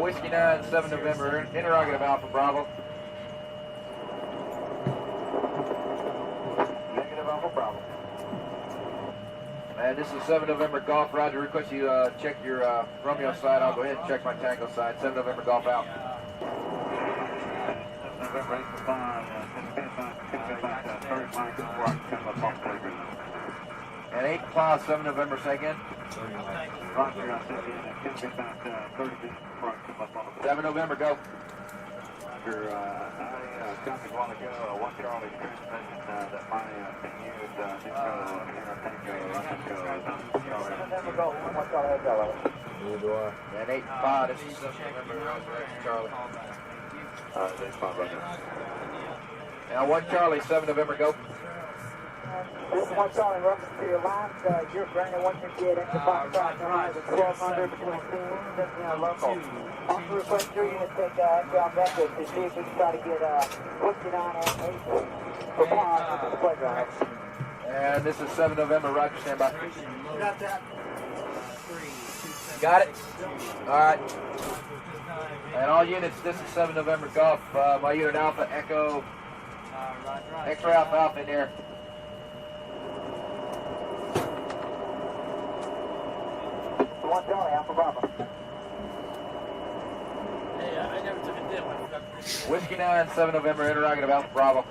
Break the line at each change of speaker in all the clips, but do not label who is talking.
Whiskey 9, 7 November, interrogative Alpha Bravo. Negative Alpha Bravo. And this is 7 November Golf. Roger, request you check your Romeo side. I'll go ahead and check my Tango side. 7 November Golf out. November 8-5, and 8-5, 7 November, say again. Roger, I said you 7 November, go. Roger, I copied a while ago, 1 Charlie transmission that my thing used, November, go, 1 Charlie, hello. And 8-5, this is 7 November, Charlie. That's fine right now. Now 1 Charlie, 7 November, go.
This is 1 Charlie, reference to your last, you're Brandon 158, extra 5 stars, 1200 between teams and local. Also request your unit take extra records to see if we can try to get Whiskey 9 and 8 for pause. This is a playground.
And this is 7 November, Roger, stand by.
Got that.
Got it? Alright. And all units, this is 7 November Golf. My unit Alpha, Echo, X-ray Alpha, Alpha in there.
One Charlie, Alpha Bravo.
Hey, I never took a dip.
Whiskey 9, 7 November, interrogative Alpha Bravo.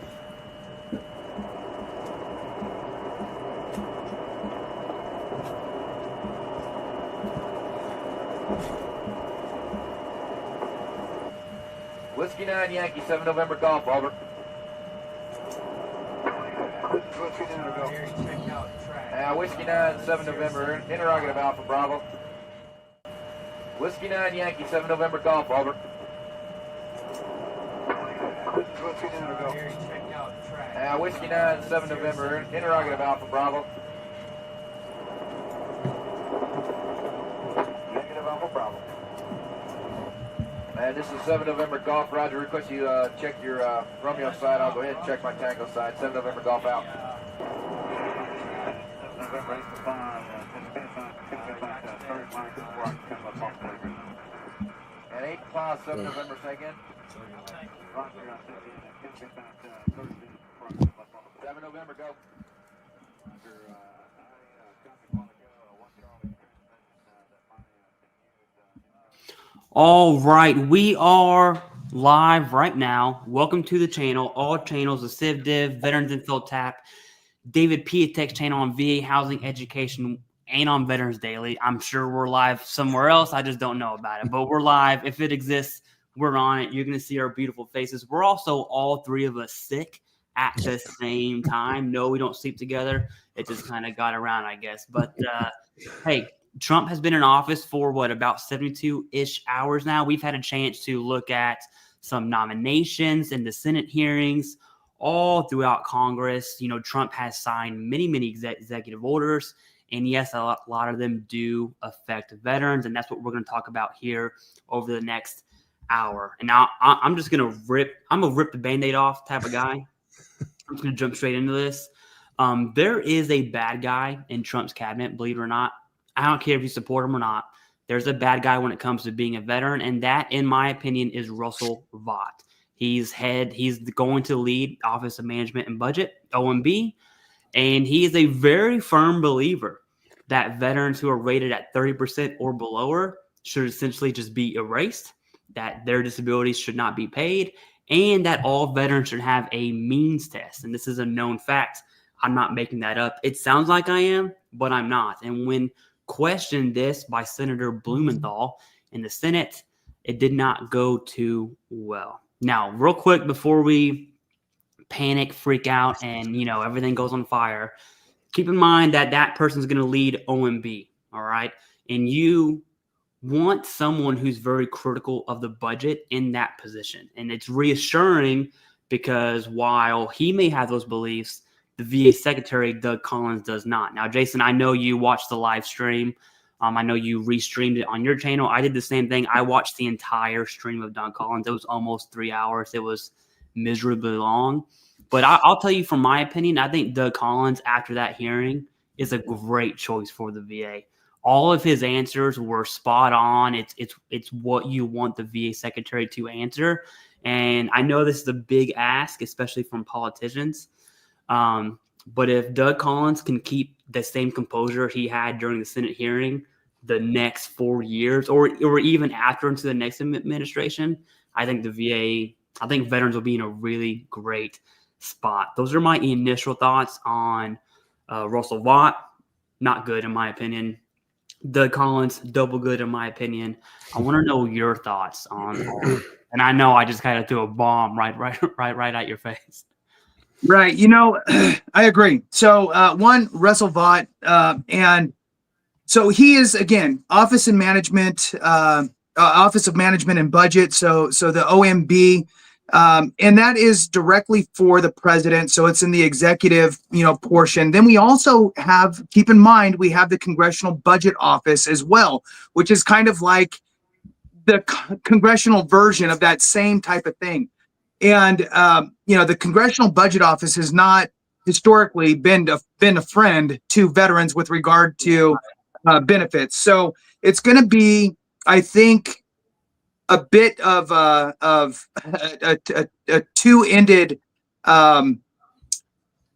Whiskey 9 Yankee, 7 November Golf, over. Whiskey 9, 7 November, interrogative Alpha Bravo. Whiskey 9 Yankee, 7 November Golf, over. Whiskey 9, 7 November, interrogative Alpha Bravo. Negative Alpha Bravo. And this is 7 November Golf. Roger, request you check your Romeo side. I'll go ahead and check my Tango side. 7 November Golf out. November 8-5, and 8-5, 7 November, say again. Roger, I said you 7 November, go. Roger,
All right, we are live right now. Welcome to the channel. All channels, TheCivDiv, Veterans Info Tap, David Piatek's channel on VA housing, education, and on Veterans Daily. I'm sure we're live somewhere else. I just don't know about it, but we're live. If it exists, we're on it. You're going to see our beautiful faces. We're also all three of us sick at the same time. No, we don't sleep together. It just kind of got around, I guess. But hey, Trump has been in office for about 72-ish hours now. We've had a chance to look at some nominations and the Senate hearings all throughout Congress. You know, Trump has signed many executive orders, and yes, a lot of them do affect veterans, and that's what we're going to talk about here over the next hour. And now I'm just going to rip the Band-Aid off type of guy. I'm just going to jump straight into this. There is a bad guy in Trump's cabinet, believe it or not. I don't care if you support him or not. There's a bad guy when it comes to being a veteran, and that, in my opinion, is Russell Vought. He's going to lead Office of Management and Budget, OMB, and he is a very firm believer that veterans who are rated at 30% or below should essentially just be erased, that their disabilities should not be paid, and that all veterans should have a means test. And this is a known fact. I'm not making that up. It sounds like I am, but I'm not. And when questioned this by Senator Blumenthal in the Senate, it did not go too well. Now, real quick before we panic, freak out, and everything goes on fire, keep in mind that that person's going to lead OMB, all right? And you want someone who's very critical of the budget in that position. And it's reassuring because while he may have those beliefs, the VA Secretary, Doug Collins, does not. Now, Jason, I know you watched the live stream. I know you restreamed it on your channel. I did the same thing. I watched the entire stream of Doug Collins. It was almost 3 hours. It was miserably long. But I'll tell you from my opinion, I think Doug Collins, after that hearing, is a great choice for the VA. all of his answers were spot on. It's what you want the VA secretary to answer. And I know this is a big ask, especially from politicians. But if Doug Collins can keep the same composure he had during the Senate hearing the next 4 years, or even after into the next administration, I think veterans will be in a really great spot. Those are my initial thoughts on Russell Vought. Not good in my opinion. Doug Collins, double good in my opinion. I want to know your thoughts on. And I know I just kind of threw a bomb right at your face.
Right. I agree. So one, Russell Vought, and so he is, again, Office of Management and Budget. So the OMB, and that is directly for the president. So it's in the executive, portion. Then we also have, keep in mind, we have the Congressional Budget Office as well, which is kind of like the congressional version of that same type of thing. And, the Congressional Budget Office has not historically been a friend to veterans with regard to benefits. So it's going to be, I think, a bit of a two-ended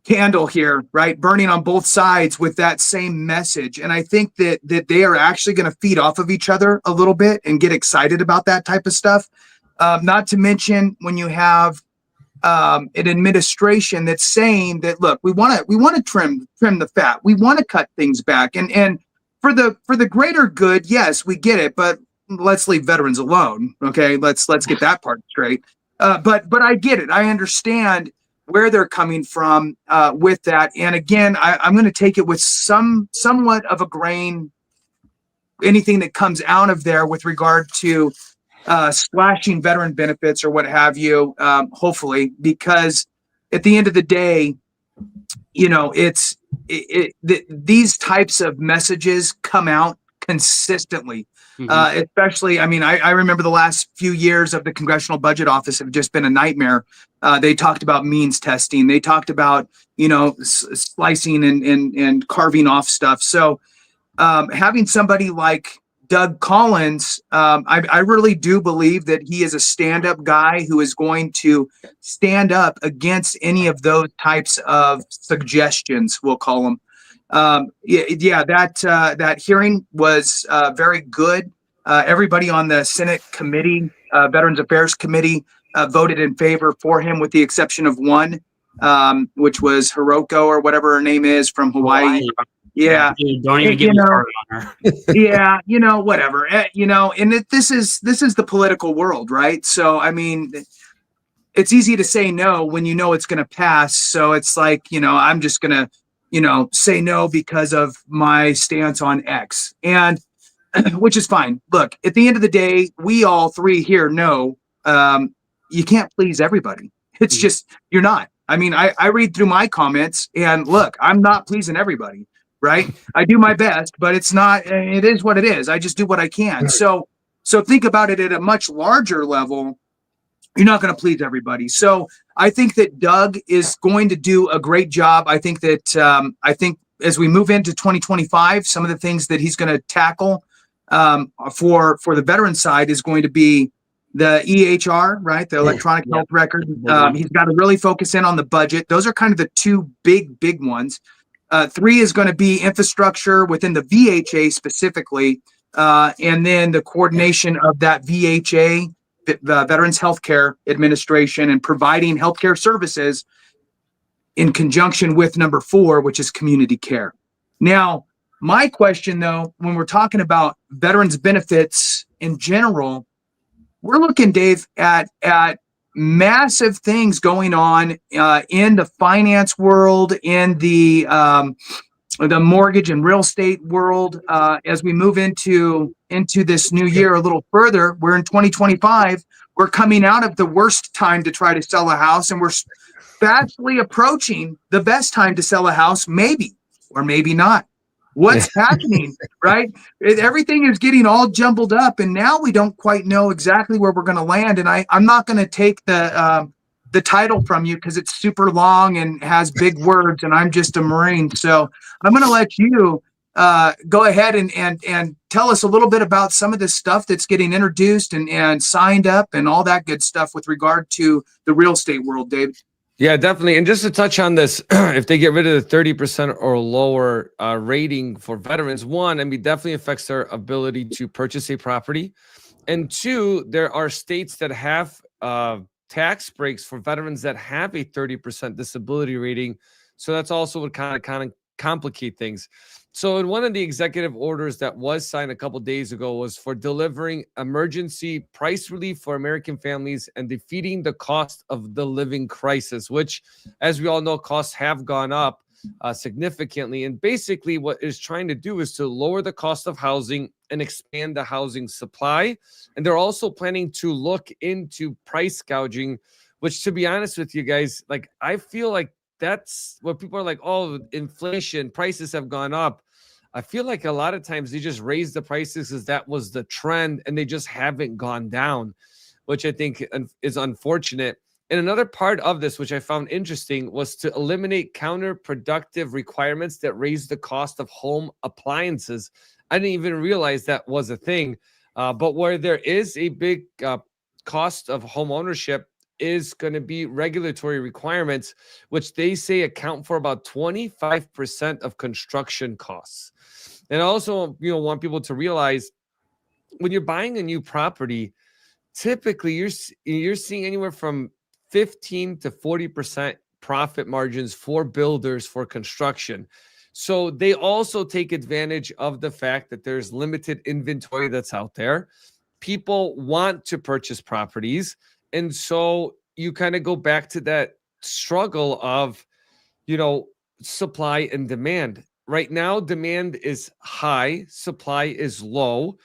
candle here, right? Burning on both sides with that same message. And I think that they are actually going to feed off of each other a little bit and get excited about that type of stuff. Not to mention when you have an administration that's saying that, look, we want to trim the fat. We want to cut things back. And for the greater good, yes, we get it, but let's leave veterans alone. Okay, let's get that part straight. But I get it. I understand where they're coming from with that. And again, I'm going to take it with somewhat of a grain, anything that comes out of there with regard to slashing veteran benefits or what have you, hopefully, because at the end of the day, these types of messages come out consistently. Especially, I remember the last few years of the Congressional Budget Office have just been a nightmare. They talked about means testing. They talked about, slicing and carving off stuff. So having somebody like Doug Collins, I really do believe that he is a stand-up guy who is going to stand up against any of those types of suggestions, we'll call them. That hearing was very good. Everybody on the Senate committee, Veterans Affairs Committee, voted in favor for him, with the exception of one, which was Hiroko or whatever her name is from Hawaii. Yeah,
don't even get me started on her.
Yeah, whatever. And this is the political world, right? So it's easy to say no when it's going to pass. So it's like, I'm just going to say no because of my stance on X, and which is fine. Look, at the end of the day, we all three here know you can't please everybody. It's just, you're not. I read through my comments and look, I'm not pleasing everybody, right? I do my best, but it is what it is. I just do what I can. So think about it at a much larger level. You're not going to please everybody. So I think that Doug is going to do a great job. I think as we move into 2025, some of the things that he's going to tackle for the veteran side is going to be the EHR, right? The electronic health record. He's got to really focus in on the budget. Those are kind of the two big ones. 3 is going to be infrastructure within the VHA specifically, and then the coordination of that VHA, the Veterans Healthcare Administration, and providing healthcare services in conjunction with number 4, which is community care. Now, my question though, when we're talking about veterans benefits in general, we're looking, Dave, at massive things going on in the finance world, in the mortgage and real estate world. As we move into this new year a little further, we're in 2025. We're coming out of the worst time to try to sell a house, and we're fastly approaching the best time to sell a house, maybe or maybe not. What's happening, right? Everything is getting all jumbled up, and now we don't quite know exactly where we're going to land. And I'm not going to take the title from you because it's super long and has big words, and I'm just a Marine. So I'm going to let you go ahead and tell us a little bit about some of this stuff that's getting introduced and signed up and all that good stuff with regard to the real estate world, Dave.
Yeah, definitely. And just to touch on this, if they get rid of the 30% or lower rating for veterans, one, I mean, definitely affects their ability to purchase a property. And two, there are states that have tax breaks for veterans that have a 30% disability rating. So that's also what kind of complicate things. So in one of the executive orders that was signed a couple of days ago was for delivering emergency price relief for American families and defeating the cost of the living crisis, which, as we all know, costs have gone up significantly. And basically what it's trying to do is to lower the cost of housing and expand the housing supply. And they're also planning to look into price gouging, which, to be honest with you guys, like, I feel like that's what people are like, oh, inflation, prices have gone up. I feel like a lot of times they just raise the prices because that was the trend and they just haven't gone down, which I think is unfortunate. And another part of this, which I found interesting, was to eliminate counterproductive requirements that raise the cost of home appliances. I didn't even realize that was a thing. But where there is a big cost of home ownership, is going to be regulatory requirements, which they say account for about 25% of construction costs. And also, want people to realize when you're buying a new property, typically you're seeing anywhere from 15 to 40% profit margins for builders for construction. So they also take advantage of the fact that there's limited inventory that's out there. People want to purchase properties. And so you kind of go back to that struggle of, supply and demand. Right now, demand is high, supply is low.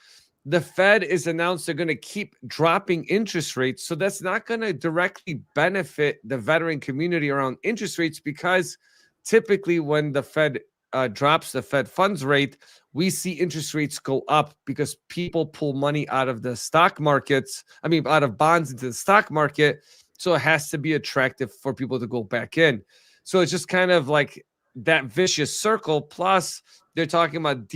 The Fed is announced they're going to keep dropping interest rates. So that's not going to directly benefit the veteran community around interest rates, because typically when the Fed drops the Fed funds rate, we see interest rates go up because people pull money out of the stock markets, out of bonds into the stock market. So it has to be attractive for people to go back in. So it's just kind of like that vicious circle. Plus, they're talking about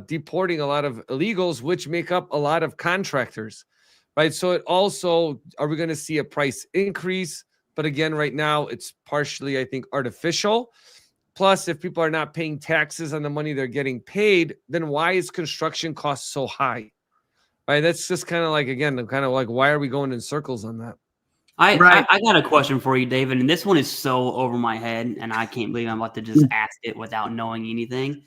deporting a lot of illegals, which make up a lot of contractors, right? So it also, are we going to see a price increase? But again, right now, it's partially, I think, artificial. Plus, if people are not paying taxes on the money they're getting paid, then why is construction costs so high? Right? That's just kind of like, again, I'm kind of like, why are we going in circles on that?
I got a question for you, David, and this one is so over my head, and I can't believe I'm about to just ask it without knowing anything.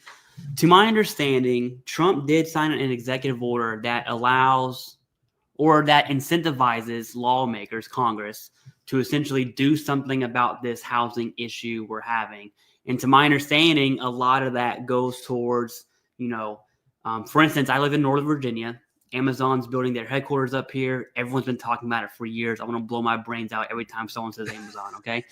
To my understanding, Trump did sign an executive order that allows or that incentivizes lawmakers, Congress, to essentially do something about this housing issue we're having. And to my understanding, a lot of that goes towards, for instance, I live in Northern Virginia. Amazon's building their headquarters up here. Everyone's been talking about it for years. I want to blow my brains out every time someone says Amazon, okay?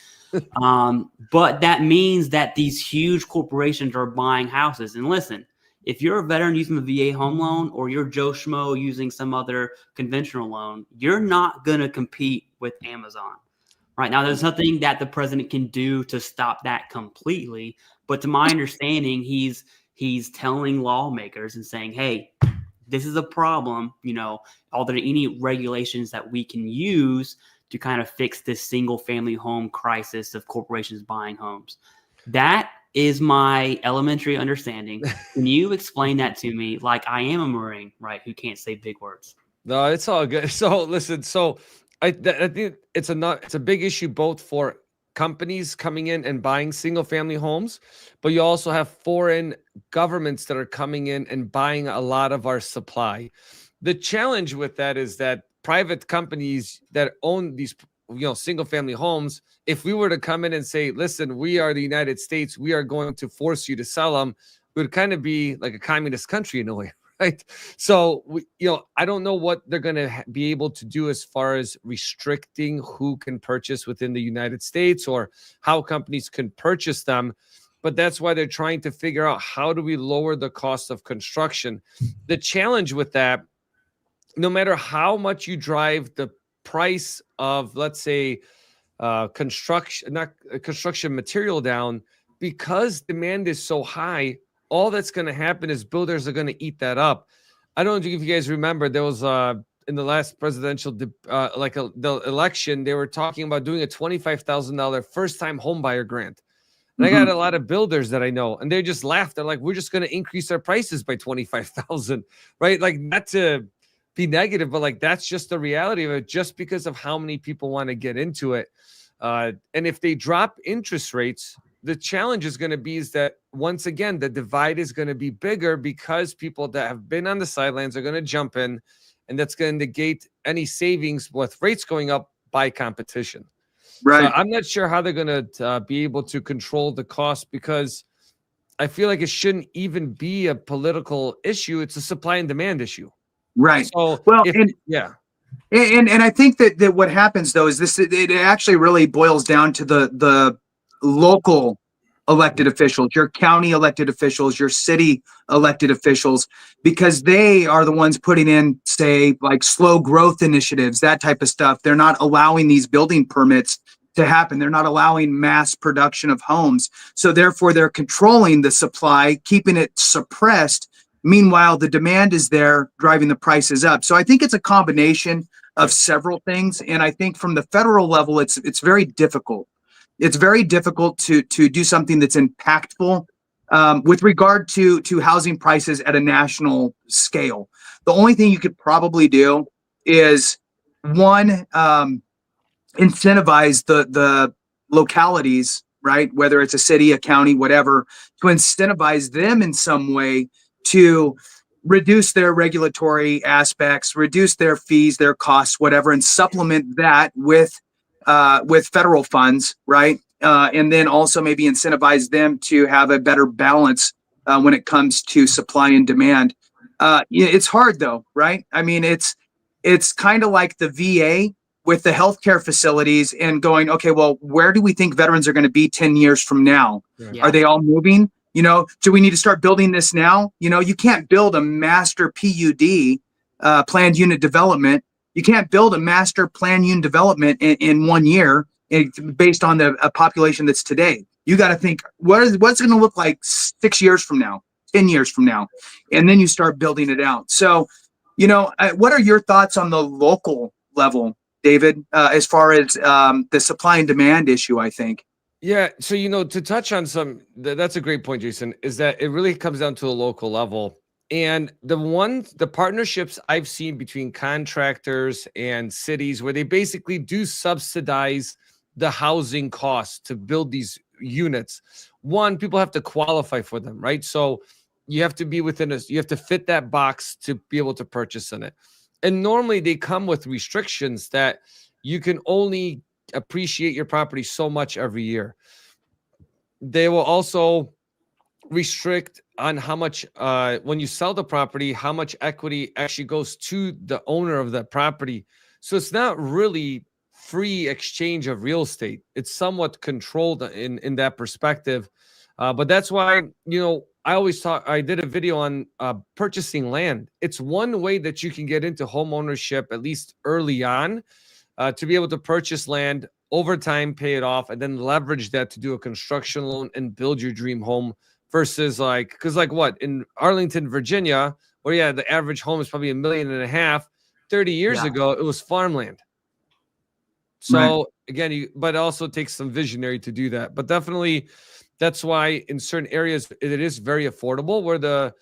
But that means that these huge corporations are buying houses. And listen, if you're a veteran using the VA home loan, or you're Joe Schmo using some other conventional loan, you're not going to compete with Amazon. Right now, there's nothing that the president can do to stop that completely. But to my understanding, he's telling lawmakers and saying, hey, this is a problem. Are there any regulations that we can use to kind of fix this single family home crisis of corporations buying homes? That is my elementary understanding. Can you explain that to me? Like, I am a Marine, right, who can't say big words.
No, it's all good. So listen, I think it's a big issue both for companies coming in and buying single family homes, but you also have foreign governments that are coming in and buying a lot of our supply. The challenge with that is that private companies that own these single family homes, if we were to come in and say, listen, we are the United States, we are going to force you to sell them, it would kind of be like a communist country in a way. Right. So, I don't know what they're going to be able to do as far as restricting who can purchase within the United States or how companies can purchase them. But that's why they're trying to figure out, how do we lower the cost of construction? The challenge with that, no matter how much you drive the price of, let's say, construction material down, because demand is so high, all that's going to happen is builders are going to eat that up. I don't know if you guys remember, there was in the last presidential the election, they were talking about doing a $25,000 first-time homebuyer grant. And I got a lot of builders that I know, and they just laughed. They're like, "We're just going to increase our prices by 25,000, right?" Like, not to be negative, but like that's just the reality of it, just because of how many people want to get into it. And if they drop interest rates, the challenge is going to be is that once again, the divide is going to be bigger because people that have been on the sidelines are going to jump in, and that's going to negate any savings with rates going up by competition.
Right.
So I'm not sure how they're going to be able to control the cost, because I feel like it shouldn't even be a political issue. It's a supply and demand issue.
Right.
So,
well,
and
I think that what happens though is this, it actually really boils down to the local elected officials, your county elected officials, your city elected officials, because they are the ones putting in, say, like slow growth initiatives, that type of stuff. They're not allowing these building permits to happen. They're not allowing mass production of homes. So therefore they're controlling the supply, keeping it suppressed. Meanwhile, the demand is there, driving the prices up. So I think it's a combination of several things. And I think from the federal level, it's very difficult. It's very difficult to do something that's impactful with regard to housing prices at a national scale. The only thing you could probably do is, one, incentivize the localities, right? Whether it's a city, a county, whatever, to incentivize them in some way to reduce their regulatory aspects, reduce their fees, their costs, whatever, and supplement that with federal funds, right? And then also maybe incentivize them to have a better balance when it comes to supply and demand. It's hard though, right? I mean, it's kind of like the VA with the healthcare facilities and going, okay, well, where do we think veterans are going to be 10 years from now?
Yeah.
Are they all moving? Do we need to start building this now? You can't build a master PUD, planned unit development. You can't build a master planned unit development in 1 year based on the population that's today. You got to think, what's it going to look like 6 years from now, 10 years from now? And then you start building it out. So, what are your thoughts on the local level, David, as far as the supply and demand issue, I think?
Yeah. So, to touch on that's a great point, Jason, is that it really comes down to a local level. And the partnerships I've seen between contractors and cities where they basically do subsidize the housing costs to build these units. One, people have to qualify for them, right? So you have to be you have to fit that box to be able to purchase in it. And normally they come with restrictions that you can only appreciate your property so much every year. They will also restrict on how much, when you sell the property, how much equity actually goes to the owner of the property. So it's not really free exchange of real estate. It's somewhat controlled in that perspective. But that's why, I did a video on purchasing land. It's one way that you can get into home ownership, at least early on, to be able to purchase land over time, pay it off, and then leverage that to do a construction loan and build your dream home versus in Arlington, Virginia, where the average home is probably $1.5 million. 30 years ago, it was farmland. So again, but it also takes some visionary to do that. But definitely, that's why in certain areas it is very affordable. Where the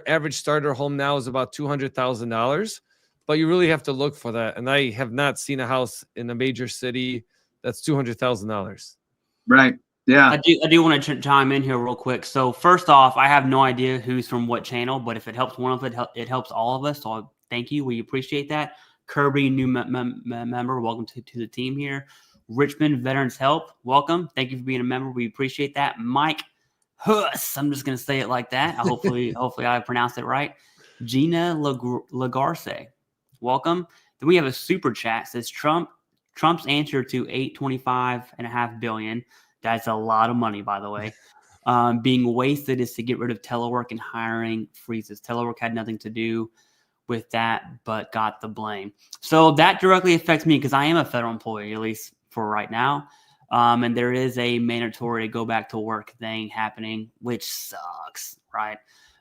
average starter home now is about $200,000, but you really have to look for that. And I have not seen a house in a major city that's $200,000.
Right. Yeah.
I do want to chime in here real quick. So first off, I have no idea who's from what channel, but if it helps one of it helps all of us. So thank you. We appreciate that. Kirby, new member, welcome to the team here. Richmond Veterans Help, welcome. Thank you for being a member. We appreciate that. Mike Huss, I'm just going to say it like that. Hopefully I pronounced it right. Gina Lagarce, welcome. Then we have a super chat. It says Trump's answer to $825.5 billion. That's a lot of money, by the way. Being wasted is to get rid of telework and hiring freezes. Telework had nothing to do with that, but got the blame. So that directly affects me because I am a federal employee, at least for right now. And there is a mandatory go back to work thing happening, which sucks, right?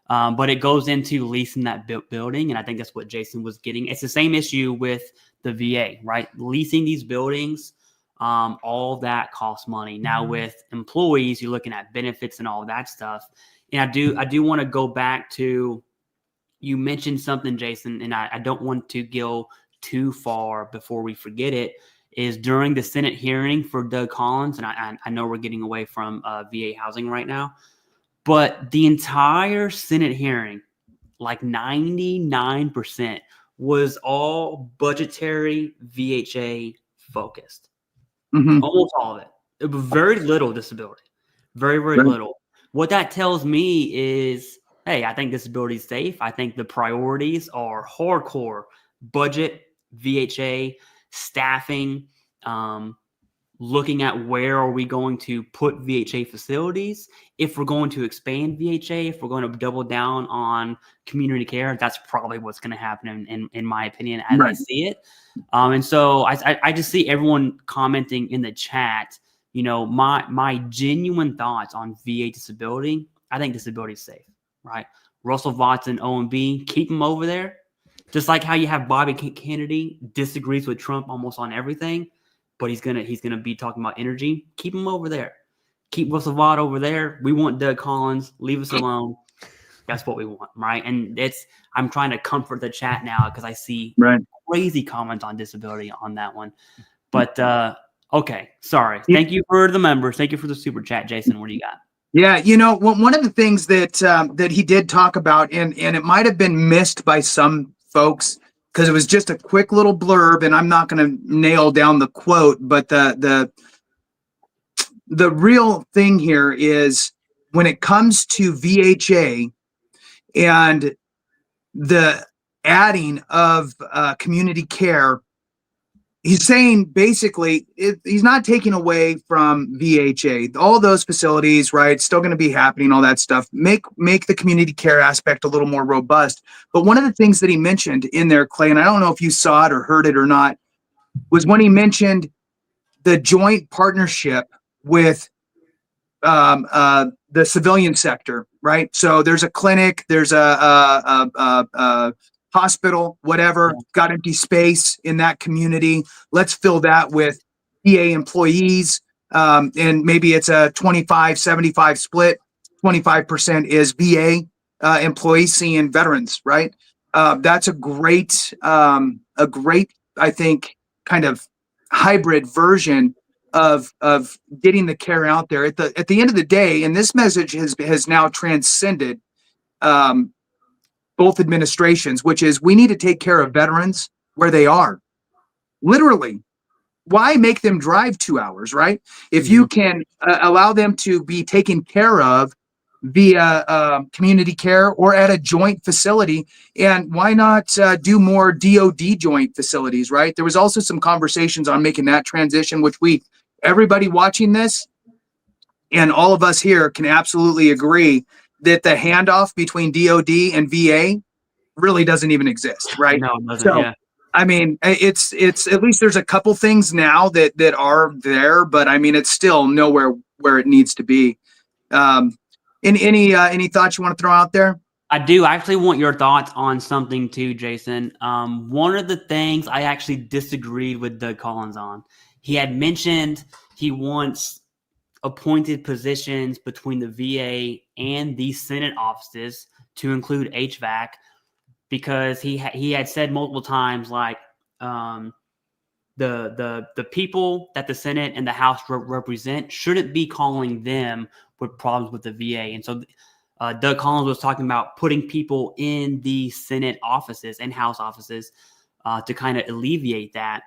But it goes into leasing that building, and I think that's what Jason was getting. It's the same issue with the VA, right? Leasing these buildings, all that costs money. Now with employees, you're looking at benefits and all that stuff. And I do want to go back to, you mentioned something, Jason, and I don't want to go too far before we forget it, is during the Senate hearing for Doug Collins, and I know we're getting away from VA housing right now, but the entire Senate hearing, like 99%, was all budgetary VHA focused.
Mhm.
Almost all of it. It was very little disability. Very, very
Right.
little. What that tells me is, hey, I think disability is safe. I think the priorities are hardcore budget, VHA, staffing, looking at where are we going to put VHA facilities. If we're going to expand VHA, if we're going to double down on community care, that's probably what's going to happen in my opinion, as I see it. And so I just see everyone commenting in the chat, you know, my genuine thoughts on VA disability. I think disability is safe, right? Russell Watson, OMB, keep him over there. Just like how you have Bobby Kennedy disagrees with Trump almost on everything, but he's gonna be talking about energy. Keep him over there. Keep Russell Vaught over there. We want Doug Collins. Leave us alone. That's what we want, right? And I'm trying to comfort the chat now because I see crazy comments on disability on that one. But okay, sorry. Thank you for the members. Thank you for the super chat, Jason. What do you got?
Yeah, you know, one of the things that that he did talk about, and it might have been missed by some folks because it was just a quick little blurb, and I'm not going to nail down the quote, but the real thing here is when it comes to VHA and the adding of community care, he's saying basically he's not taking away from VHA. All those facilities, right, still going to be happening, all that stuff. Make the community care aspect a little more robust. But one of the things that he mentioned in there, Clay, and I don't know if you saw it or heard it or not, was when he mentioned the joint partnership with the civilian sector, right? So there's a clinic, there's a hospital, whatever, got empty space in that community. Let's fill that with VA employees. And maybe it's a 25-75 split. 25% is VA employees seeing veterans, right? That's a great, I think, kind of hybrid version of getting the care out there. At the end of the day, and this message has now transcended both administrations, which is we need to take care of veterans where they are. Literally, why make them drive 2 hours, right? If you can allow them to be taken care of via community care or at a joint facility, and why not do more DOD joint facilities, right? There was also some conversations on making that transition, which everybody watching this and all of us here can absolutely agree that the handoff between DOD and VA really doesn't even exist, right?
No, it doesn't.
So,
Yeah.
I mean, it's at least there's a couple things now that are there, but I mean, it's still nowhere where it needs to be. Any thoughts you want to throw out there?
I do. I actually want your thoughts on something too, Jason. One of the things I actually disagreed with Doug Collins on, he had mentioned he wants appointed positions between the VA and the Senate offices to include HVAC, because he had said multiple times, like, the people that the Senate and the House represent shouldn't be calling them with problems with the VA. And so Doug Collins was talking about putting people in the Senate offices and House offices to kind of alleviate that.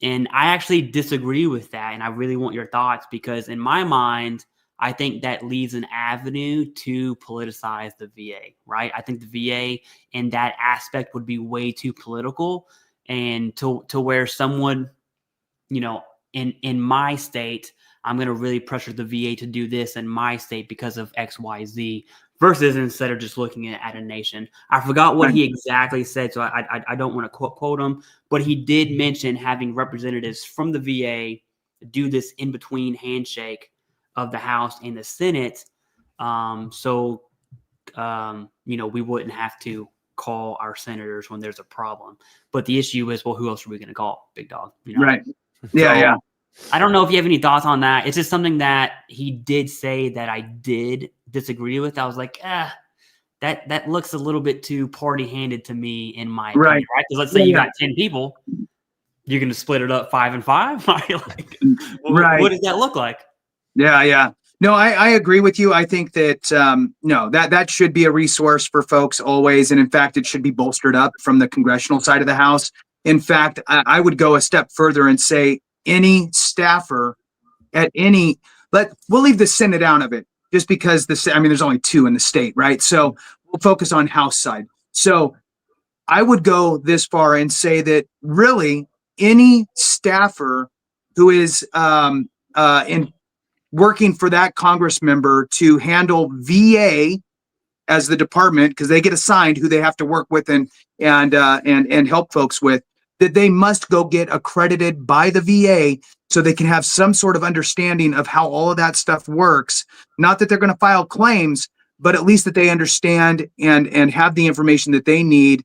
And I actually disagree with that. And I really want your thoughts, because in my mind, I think that leaves an avenue to politicize the VA, right? I think the VA in that aspect would be way too political, and to where someone, you know, in my state, I'm going to really pressure the VA to do this in my state because of X, Y, Z, versus instead of just looking at a nation. I forgot what he exactly said, so I don't want to quote him, but he did mention having representatives from the VA do this in between handshake of the House and the Senate. So we wouldn't have to call our senators when there's a problem. But the issue is, well, who else are we going to call, big dog?
Right. Yeah,
So,
yeah.
I don't know if you have any thoughts on that. It's just something that he did say that I did disagree with. I was like, that looks a little bit too party-handed to me, in my opinion, right? Because let's say you got 10 people, you're going to split it up 5 and 5. Like, what does that look like?
Yeah, yeah. No, I agree with you. I think that no, that should be a resource for folks always, and in fact, it should be bolstered up from the congressional side of the House. In fact, I would go a step further and say any staffer at any, we'll leave the Senate out of it, just because there's only 2 in the state, right? So we'll focus on House side. So I would go this far and say that really any staffer who is in working for that Congress member to handle VA as the department, because they get assigned who they have to work with and help folks with, that they must go get accredited by the VA so they can have some sort of understanding of how all of that stuff works. Not that they're going to file claims, but at least that they understand and have the information that they need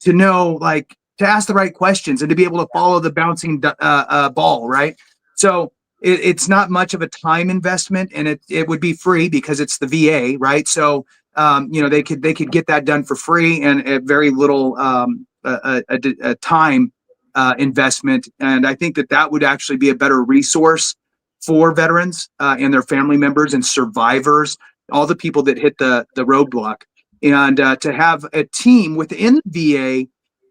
to know, like, to ask the right questions and to be able to follow the bouncing ball, right? So it's not much of a time investment, and it would be free because it's the VA, right? So they could get that done for free and at very little a time investment. And I think that would actually be a better resource for veterans and their family members and survivors, all the people that hit the roadblock, and to have a team within VA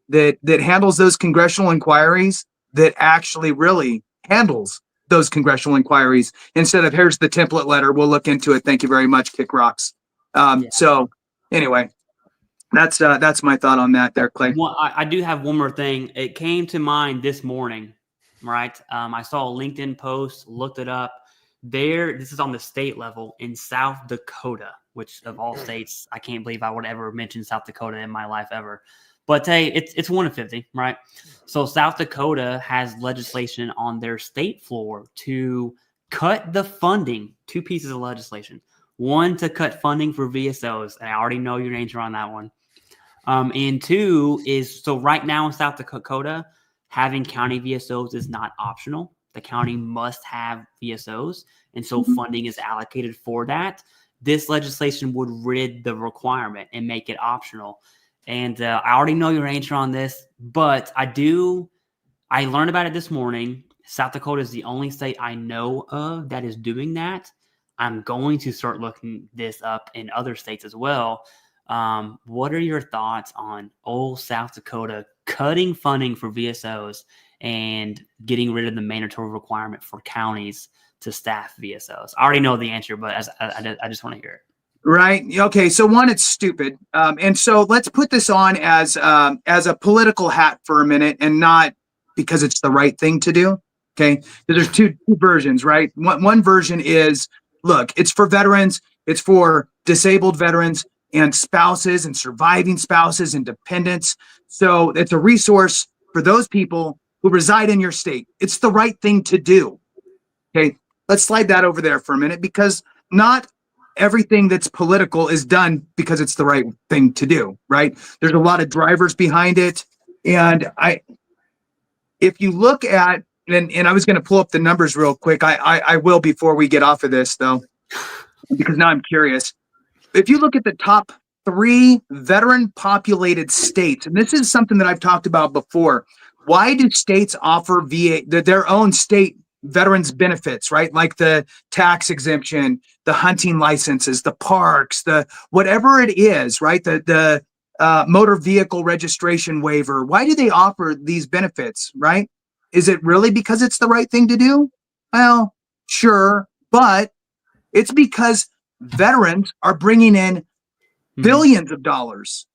that handles those congressional inquiries, that actually really handles those congressional inquiries, instead of, here's the template letter, we'll look into it, thank you very much, kick rocks. So anyway, that's my thought on that there, Clay.
Well, I do have one more thing. It came to mind this morning, right? I saw a LinkedIn post, looked it up. This is on the state level in South Dakota, which of all states, I can't believe I would ever mention South Dakota in my life ever. But hey, it's 1 of 50, right? So South Dakota has legislation on their state floor to cut the funding. 2 pieces of legislation. 1, to cut funding for VSOs. And I already know your answer on that one. And 2 is, so right now in South Dakota, having county VSOs is not optional. The county must have VSOs. And so funding is allocated for that. This legislation would rid the requirement and make it optional. And I already know your answer on this, but I learned about it this morning. South Dakota is the only state I know of that is doing that. I'm going to start looking this up in other states as well. What are your thoughts on old South Dakota cutting funding for VSOs and getting rid of the mandatory requirement for counties to staff VSOs? I already know the answer, but I just want to hear it.
Right. Okay. So 1, it's stupid. And so let's put this on as a political hat for a minute, and not because it's the right thing to do. Okay. Because there's two versions, right? One version is, look, it's for veterans. It's for disabled veterans and spouses and surviving spouses and dependents. So it's a resource for those people who reside in your state. It's the right thing to do. Okay. Let's slide that over there for a minute, because not everything that's political is done because it's the right thing to do, right? There's a lot of drivers behind it. And if you look at, and I was going to pull up the numbers real quick. I will before we get off of this, though, because now I'm curious. If you look at the top 3 veteran populated states, and this is something that I've talked about before, why do states offer VA, their own state veterans benefits, right? Like the tax exemption, the hunting licenses, the parks, the whatever it is, right? The motor vehicle registration waiver. Why do they offer these benefits, right? Is it really because it's the right thing to do? Well, sure, but it's because veterans are bringing in billions of dollars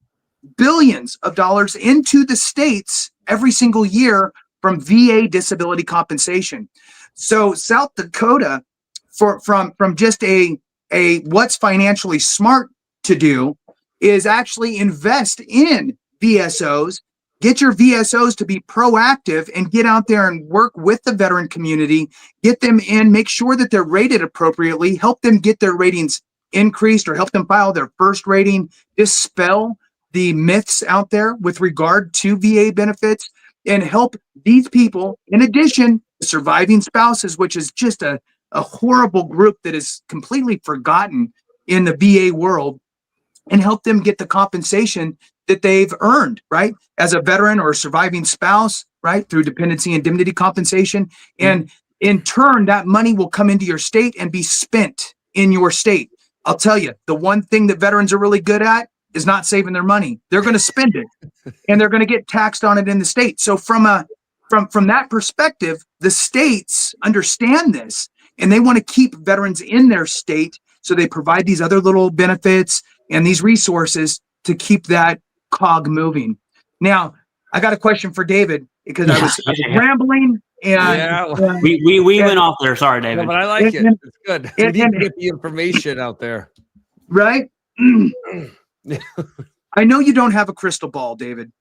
into the states every single year from VA disability compensation. So South Dakota, from just a what's financially smart to do, is actually invest in VSOs, get your VSOs to be proactive and get out there and work with the veteran community, get them in, make sure that they're rated appropriately, help them get their ratings increased or help them file their first rating, dispel the myths out there with regard to VA benefits, and help these people, in addition to surviving spouses, which is just a horrible group that is completely forgotten in the VA world, and help them get the compensation that they've earned, right? As a veteran or a surviving spouse, right? Through dependency indemnity compensation. And in turn, that money will come into your state and be spent in your state. I'll tell you, the one thing that veterans are really good at is not saving their money. They're going to spend it and they're going to get taxed on it in the state. So from that perspective, the states understand this and they want to keep veterans in their state. So they provide these other little benefits and these resources to keep that cog moving. Now, I got a question for David because I was rambling and
we went off there. Sorry, David.
No, but I like it. It's good. We need to get the information out there.
Right? I know you don't have a crystal ball, David.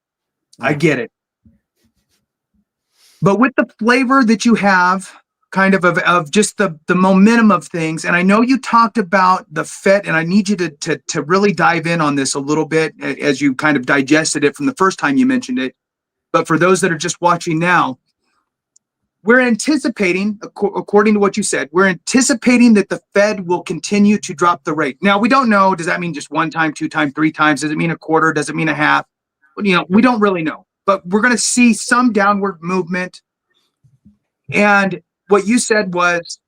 I get it. But with the flavor that you have, kind of just the momentum of things, and I know you talked about the FET, and I need you to really dive in on this a little bit as you kind of digested it from the first time you mentioned it. But for those that are just watching now, we're anticipating, according to what you said, we're anticipating that the Fed will continue to drop the rate. Now, we don't know. Does that mean just 1 time, 2 times, 3 times? Does it mean a quarter? Does it mean a half? You know, we don't really know. But we're going to see some downward movement. And what you said was,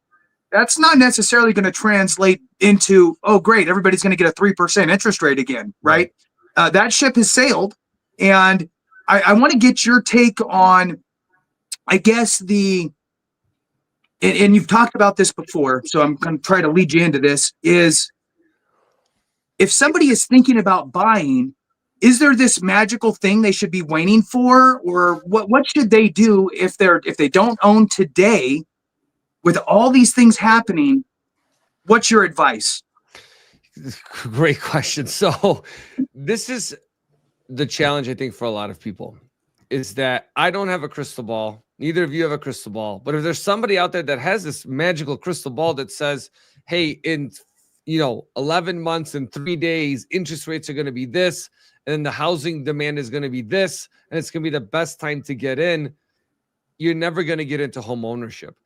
that's not necessarily going to translate into, oh, great, everybody's going to get a 3% interest rate again, right? That ship has sailed. And I want to get your take on, I guess, and you've talked about this before, so I'm going to try to lead you into this, is if somebody is thinking about buying, is there this magical thing they should be waiting for? Or what should they do if they don't own today with all these things happening? What's your advice?
Great question. So this is the challenge, I think, for a lot of people, is that I don't have a crystal ball. Neither of you have a crystal ball. But if there's somebody out there that has this magical crystal ball that says, hey, in 11 months and 3 days, interest rates are going to be this, and then the housing demand is going to be this, and it's going to be the best time to get in, you're never going to get into home ownership.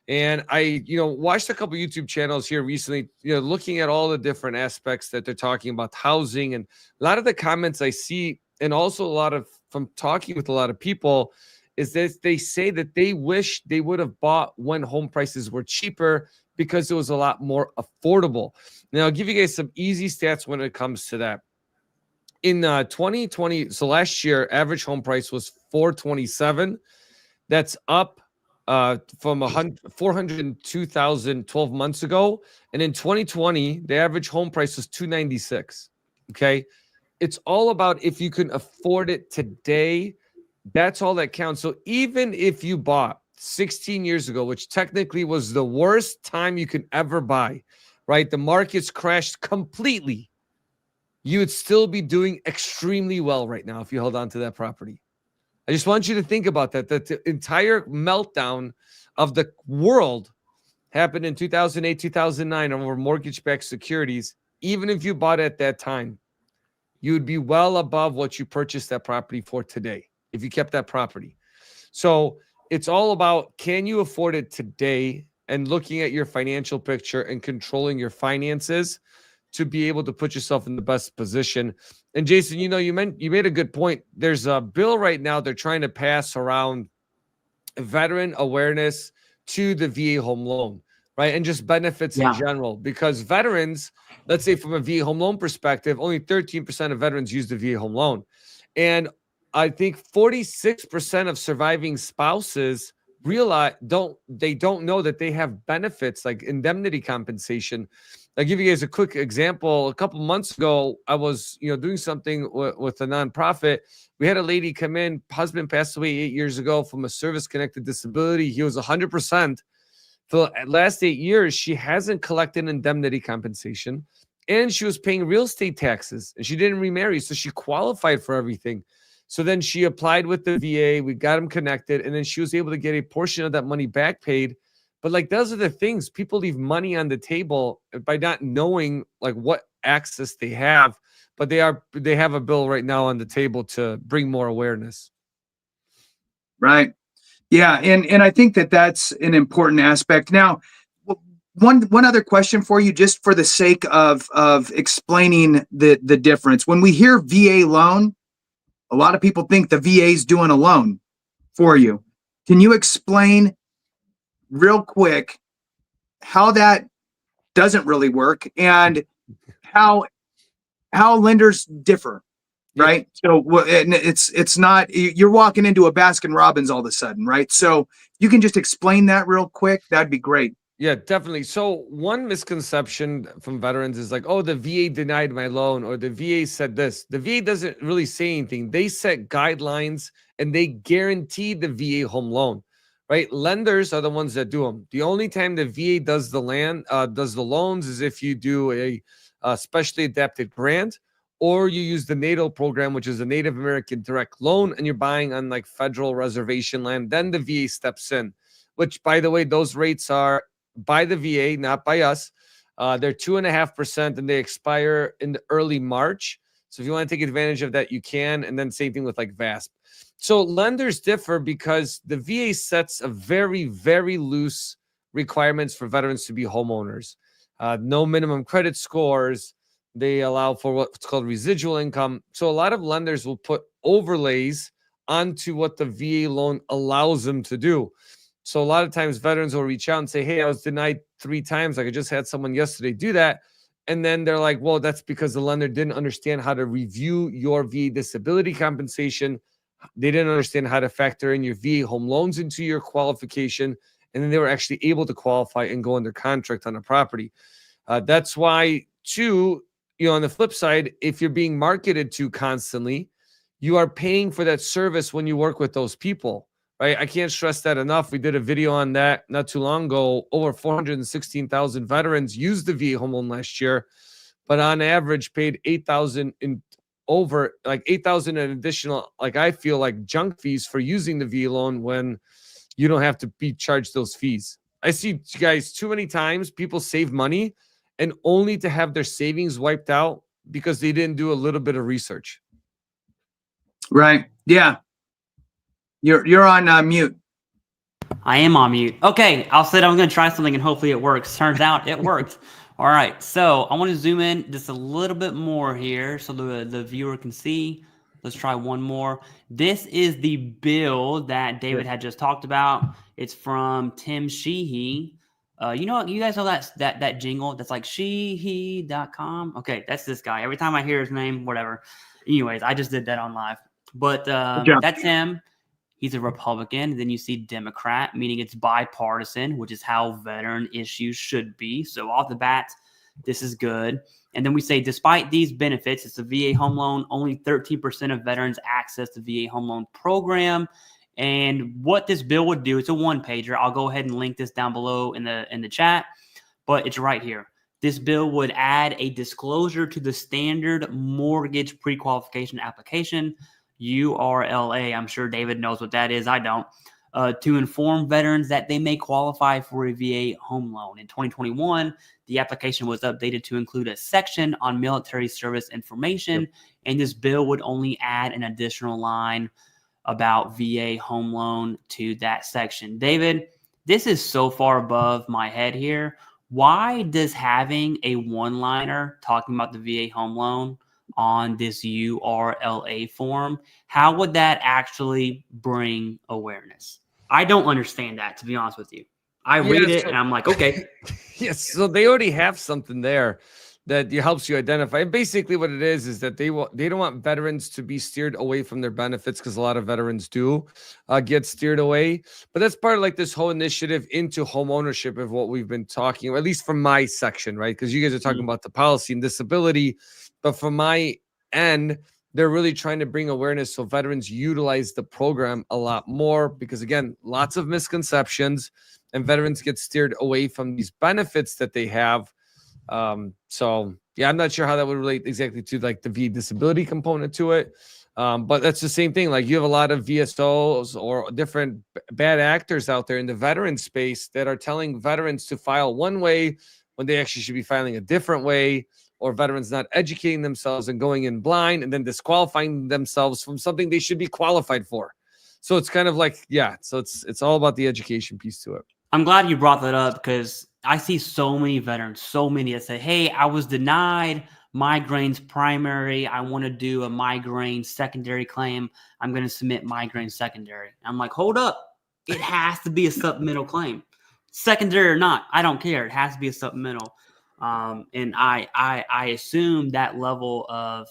And I, watched a couple YouTube channels here recently, looking at all the different aspects that they're talking about housing, and a lot of the comments I see, and also from talking with a lot of people, is that they say that they wish they would have bought when home prices were cheaper because it was a lot more affordable. Now, I'll give you guys some easy stats when it comes to that. In 2020, so last year, average home price was $427. That's up from $402,000 12 months ago. And in 2020, the average home price was $296. Okay. It's all about if you can afford it today. That's all that counts. So even if you bought 16 years ago, which technically was the worst time you could ever buy, right? The market's crashed completely. You would still be doing extremely well right now if you held on to that property. I just want you to think about that the entire meltdown of the world happened in 2008, 2009 over mortgage-backed securities. Even if you bought at that time, you would be well above what you purchased that property for today if you kept that property. So it's all about, can you afford it today, and looking at your financial picture and controlling your finances to be able to put yourself in the best position. And Jason, you made a good point. There's a bill right now they're trying to pass around veteran awareness to the VA home loan, right? And just benefits in general, because veterans, let's say from a VA home loan perspective, only 13% of veterans use the VA home loan. And I think 46% of surviving spouses don't know that they have benefits like indemnity compensation. I'll give you guys a quick example. A couple months ago, I was doing something with a nonprofit. We had a lady come in. Husband passed away 8 years ago from a service-connected disability. He was 100%. For the last 8 years, she hasn't collected indemnity compensation, and she was paying real estate taxes, and she didn't remarry, so she qualified for everything. So then she applied with the VA. We got them connected, and then she was able to get a portion of that money back paid. But like those are the things, people leave money on the table by not knowing like what access they have. But they have a bill right now on the table to bring more awareness.
Right. Yeah, and I think that that's an important aspect. Now, one other question for you, just for the sake of explaining the difference. When we hear VA loan, a lot of people think the VA is doing a loan for you. Can you explain real quick how that doesn't really work and how lenders differ? Right. So it's not, you're walking into a Baskin Robbins all of a sudden, right? So you can just explain that real quick. That'd be great.
Yeah, definitely. So one misconception from veterans is like, oh, the VA denied my loan, or the VA said this. The VA doesn't really say anything. They set guidelines and they guarantee the VA home loan, right? Lenders are the ones that do them. The only time the VA does the loans is if you do a specially adapted grant, or you use the NATO program, which is a Native American direct loan, and you're buying on like federal reservation land. Then the VA steps in, which, by the way, those rates are by the VA, not by us. They're 2.5%, and they expire in the early March. So if you want to take advantage of that, you can. And then same thing with like VASP. So lenders differ because the VA sets a very, very loose requirements for veterans to be homeowners. No minimum credit scores. They allow for what's called residual income. So a lot of lenders will put overlays onto what the VA loan allows them to do. So a lot of times veterans will reach out and say, hey, I was denied 3 times. Like I just had someone yesterday do that. And then they're like, well, that's because the lender didn't understand how to review your VA disability compensation. They didn't understand how to factor in your VA home loans into your qualification. And then they were actually able to qualify and go under contract on a property. That's why, too, on the flip side, if you're being marketed to constantly, you are paying for that service when you work with those people, right? I can't stress that enough. We did a video on that not too long ago. Over 416,000 veterans used the VA home loan last year, but on average paid $8,000 in $8,000 in additional, like I feel like junk fees for using the VA loan when you don't have to be charged those fees. I see, guys, too many times people save money and only to have their savings wiped out because they didn't do a little bit of research.
Right. Yeah. You're on mute.
I am on mute. Okay, I said I'm going to try something and hopefully it works. Turns out it worked. All right, so I want to zoom in just a little bit more here so the viewer can see. Let's try one more. This is the bill that David had just talked about. It's from Tim Sheehy. You guys know that jingle that's like sheehy.com. Okay, that's this guy. Every time I hear his name, whatever. Anyways, I just did that on live. But that's him. He's a Republican. Then you see Democrat, meaning it's bipartisan, which is how veteran issues should be. So off the bat, this is good. And then we say, despite these benefits, it's a VA home loan. Only 13% of veterans access the VA home loan program. And what this bill would do, it's a one-pager. I'll go ahead and link this down below in the chat, but it's right here. This bill would add a disclosure to the standard mortgage pre-qualification application, URLA. I'm sure David knows what that is. I don't. To inform veterans that they may qualify for a VA home loan. In 2021, the application was updated to include a section on military service information, and this bill would only add an additional line about VA home loan to that section. David, this is so far above my head here. Why does having a one-liner talking about the VA home loan on this URLA form, how would that actually bring awareness? I don't understand that, to be honest with you. I read it and I'm like, okay.
Yes, so they already have something there that helps you identify. And basically what it is that they don't want veterans to be steered away from their benefits, because a lot of veterans do get steered away. But that's part of like this whole initiative into home ownership of what we've been talking, or at least from my section, right? Because you guys are talking about the policy and disability. But from my end, they're really trying to bring awareness so veterans utilize the program a lot more, because again, lots of misconceptions and veterans get steered away from these benefits that they have. So yeah, I'm not sure how that would relate exactly to like the VA disability component to it. But that's the same thing. Like you have a lot of VSOs or different bad actors out there in the veteran space that are telling veterans to file one way when they actually should be filing a different way, or veterans not educating themselves and going in blind and then disqualifying themselves from something they should be qualified for. So it's kind of like, yeah, so it's all about the education piece to it.
I'm glad you brought that up because I see so many veterans, so many that say, hey, I was denied migraines primary. I want to do a migraine secondary claim. I'm going to submit migraine secondary. I'm like, hold up. It has to be a supplemental claim. Secondary or not, I don't care. It has to be a supplemental. And I assume that level of,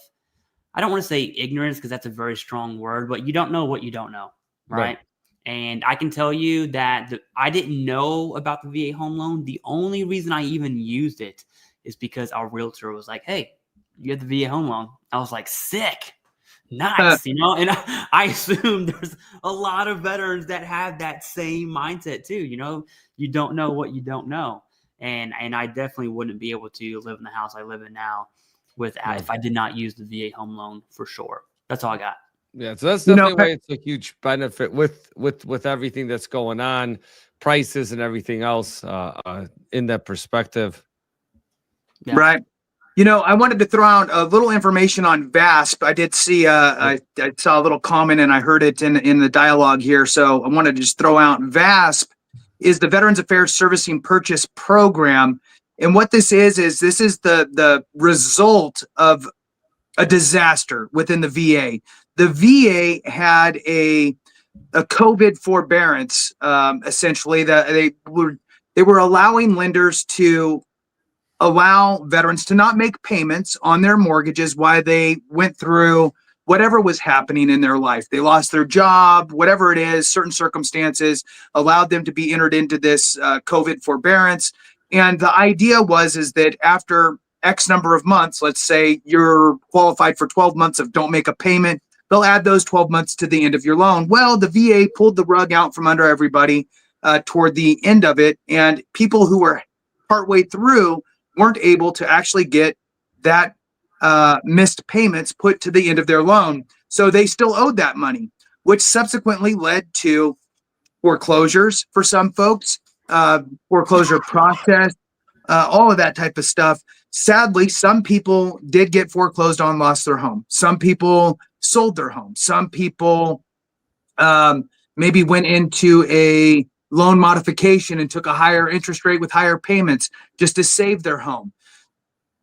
I don't want to say ignorance because that's a very strong word, but you don't know what you don't know, right? And I can tell you that I didn't know about the VA home loan. The only reason I even used it is because our realtor was like, hey, you have the VA home loan. I was like, sick, nice, you know? And I assume there's a lot of veterans that have that same mindset too. You know, you don't know what you don't know. And I definitely wouldn't be able to live in the house I live in now if I did not use the VA home loan for sure. That's all I got.
Yeah, so that's definitely why it's a huge benefit with everything that's going on, prices and everything else in that perspective.
Yeah.
Right. You know, I wanted to throw out a little information on VASP. I did see, I saw a little comment and I heard it in the dialogue here. So I wanted to just throw out VASP is the Veterans Affairs Servicing Purchase Program. And what this is this is the result of a disaster within the VA. The VA had a COVID forbearance, essentially, that they were allowing lenders to allow veterans to not make payments on their mortgages while they went through whatever was happening in their life. They lost their job, whatever it is, certain circumstances allowed them to be entered into this COVID forbearance. And the idea is that after X number of months, let's say you're qualified for 12 months of don't make a payment, they'll add those 12 months to the end of your loan. Well, the VA pulled the rug out from under everybody toward the end of it. And people who were partway through weren't able to actually get that missed payments put to the end of their loan. So they still owed that money, which subsequently led to foreclosures for some folks, foreclosure process, all of that type of stuff. Sadly, some people did get foreclosed on, lost their home. Some people sold their home. Some people maybe went into a loan modification and took a higher interest rate with higher payments just to save their home.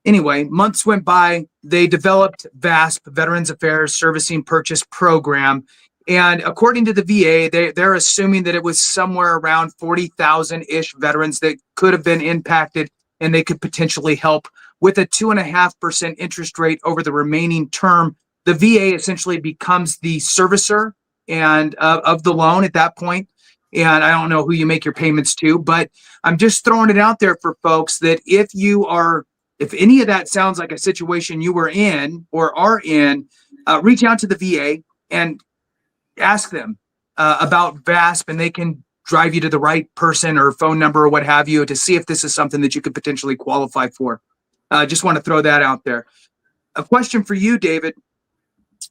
Anyway, months went by. They developed VASP, Veterans Affairs Servicing Purchase Program. And according to the VA, they're assuming that it was somewhere around 40,000-ish veterans that could have been impacted, and they could potentially help with a 2.5% interest rate over the remaining term. The VA essentially becomes the servicer and of the loan at that point. And I don't know who you make your payments to, but I'm just throwing it out there for folks that if any of that sounds like a situation you were in or are in, reach out to the VA and ask them about VASP, and they can drive you to the right person or phone number or what have you to see if this is something that you could potentially qualify for. Just want to throw that out there. A question for you, David,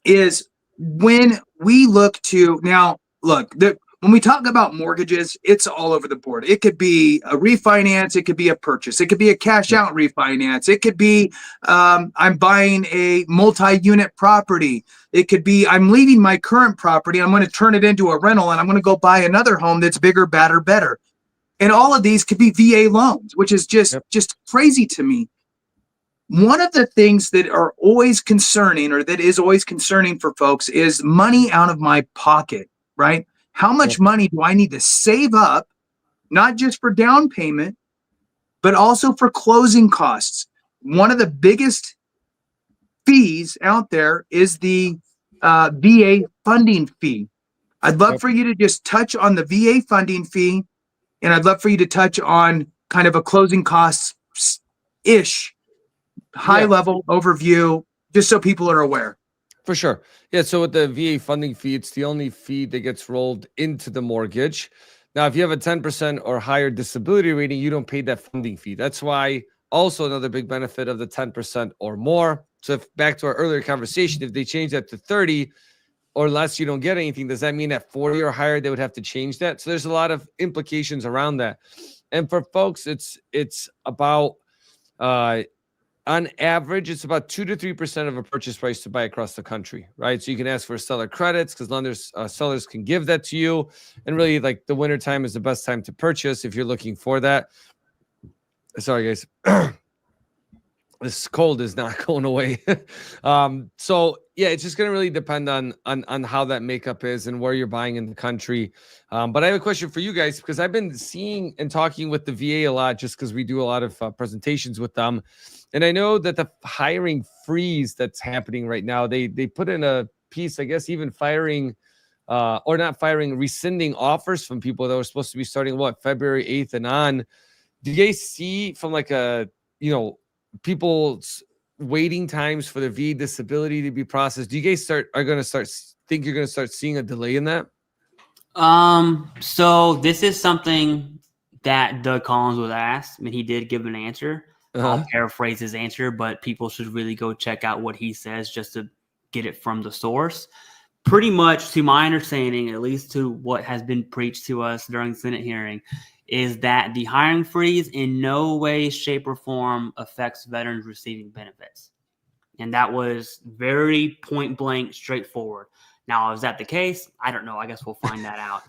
is when we look to now, when we talk about mortgages, it's all over the board. It could be a refinance. It could be a purchase. It could be a cash out refinance. It could be I'm buying a multi-unit property. It could be I'm leaving my current property. I'm going to turn it into a rental and I'm going to go buy another home that's bigger, badder, better. And all of these could be VA loans, which is just crazy to me. One of the things that are always concerning, or that is always concerning for folks, is money out of my pocket, right? How much money do I need to save up, not just for down payment, but also for closing costs? One of the biggest fees out there is the VA funding fee. I'd love for you to just touch on the VA funding fee, and I'd love for you to touch on kind of a closing costs-ish, high-level overview, just so people are aware.
For sure. Yeah. So with the VA funding fee, it's the only fee that gets rolled into the mortgage. Now, if you have a 10% or higher disability rating, you don't pay that funding fee. That's why also another big benefit of the 10% or more So if, back to our earlier conversation, if they change that to 30 or less, you don't get anything. Does that mean at 40 or higher, they would have to change that? So there's a lot of implications around that. And for folks, it's about, on average, it's about 2 to 3% of a purchase price to buy across the country, right? So you can ask for seller credits because lenders, sellers can give that to you. And really, like, the winter time is the best time to purchase if you're looking for that. Sorry, guys. This cold is not going away. So yeah, it's just going to really depend on how that makeup is and where you're buying in the country. But I have a question for you guys, because I've been seeing and talking with the VA a lot, just because we do a lot of presentations with them. And I know that the hiring freeze that's happening right now, they put in a piece, I guess, even firing or not firing, rescinding offers from people that were supposed to be starting February 8th and on. Do you guys see from like a, people's waiting times for the VA disability to be processed? Do you guys think you're going to start seeing a delay in that?
So this is something that Doug Collins was asked. I mean, he did give an answer. I'll paraphrase his answer, but people should really go check out what he says just to get it from the source. Pretty much, to my understanding, at least to what has been preached to us during the Senate hearing, is that the hiring freeze in no way, shape, or form affects veterans receiving benefits. And that was very point blank, straightforward. Now, is that the case? I don't know. I guess we'll find that out.